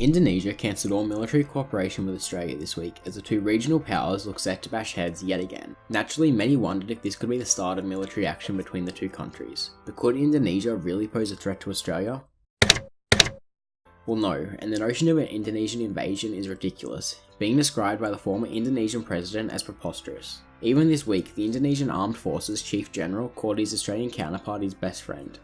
Indonesia cancelled all military cooperation with Australia this week as the two regional powers look set to bash heads yet again. Naturally, many wondered if this could be the start of military action between the two countries. But could Indonesia really pose a threat to Australia? Well, no, and the notion of an Indonesian invasion is ridiculous, being described by the former Indonesian president as preposterous. Even this week, the Indonesian Armed Forces Chief General called his Australian counterpart his best friend.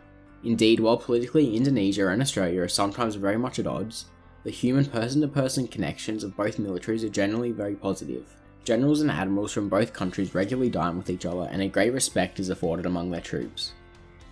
Indeed, while politically Indonesia and Australia are sometimes very much at odds, the human person-to-person connections of both militaries are generally very positive. Generals and admirals from both countries regularly dine with each other, and a great respect is afforded among their troops.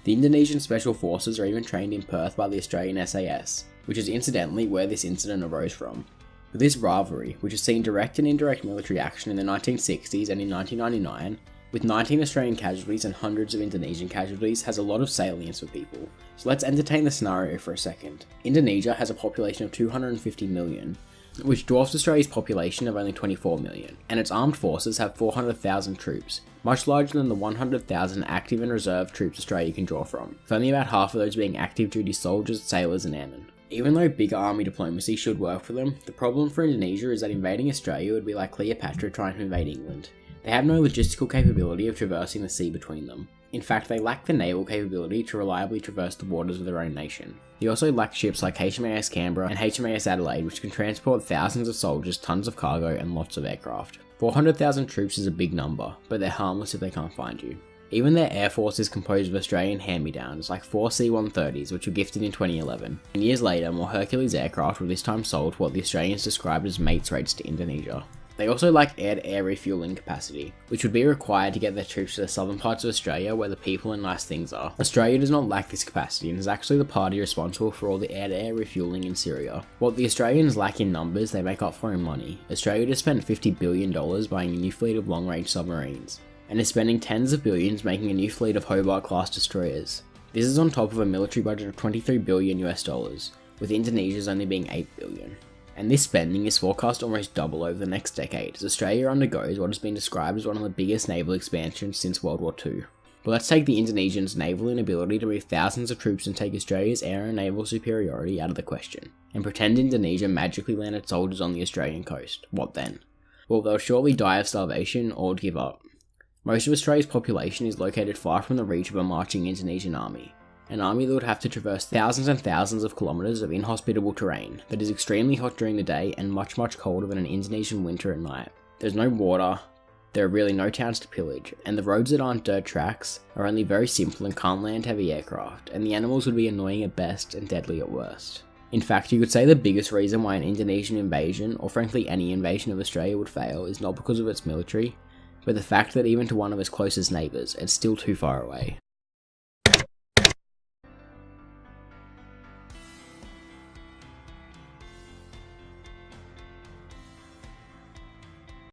The Indonesian Special Forces are even trained in Perth by the Australian SAS, which is incidentally where this incident arose from. But this rivalry, which has seen direct and indirect military action in the 1960s and in 1999, with 19 Australian casualties and hundreds of Indonesian casualties, has a lot of salience for people. So let's entertain the scenario for a second. Indonesia has a population of 250 million, which dwarfs Australia's population of only 24 million, and its armed forces have 400,000 troops, much larger than the 100,000 active and reserve troops Australia can draw from, with only about half of those being active duty soldiers, sailors and airmen. Even though bigger army diplomacy should work for them, the problem for Indonesia is that invading Australia would be like Cleopatra trying to invade England. They have no logistical capability of traversing the sea between them. In fact, they lack the naval capability to reliably traverse the waters of their own nation. They also lack ships like HMAS Canberra and HMAS Adelaide, which can transport thousands of soldiers, tons of cargo and lots of aircraft. 400,000 troops is a big number, but they're harmless if they can't find you. Even their air force is composed of Australian hand-me-downs, like 4 C-130s which were gifted in 2011, and years later more Hercules aircraft were this time sold for what the Australians described as mates rates to Indonesia. They also lack air-to-air refueling capacity, which would be required to get their troops to the southern parts of Australia where the people and nice things are. Australia does not lack this capacity and is actually the party responsible for all the air-to-air refueling in Syria. What the Australians lack in numbers, they make up for in money. Australia just spent $50 billion buying a new fleet of long-range submarines, and is spending tens of billions making a new fleet of Hobart-class destroyers. This is on top of a military budget of $23 billion US, with Indonesia's only being $8 billion. And this spending is forecast to almost double over the next decade as Australia undergoes what has been described as one of the biggest naval expansions since World War II. But let's take the Indonesians' naval inability to move thousands of troops and take Australia's air and naval superiority out of the question, and pretend Indonesia magically landed soldiers on the Australian coast. What then? Well, they'll surely die of starvation or give up. Most of Australia's population is located far from the reach of a marching Indonesian army. An army that would have to traverse thousands and thousands of kilometers of inhospitable terrain that is extremely hot during the day and much colder than an Indonesian winter at night. There's no water, there are really no towns to pillage, and the roads that aren't dirt tracks are only very simple and can't land heavy aircraft, and the animals would be annoying at best and deadly at worst. In fact, you could say the biggest reason why an Indonesian invasion, or frankly any invasion of Australia would fail, is not because of its military, but the fact that even to one of its closest neighbours, it's still too far away.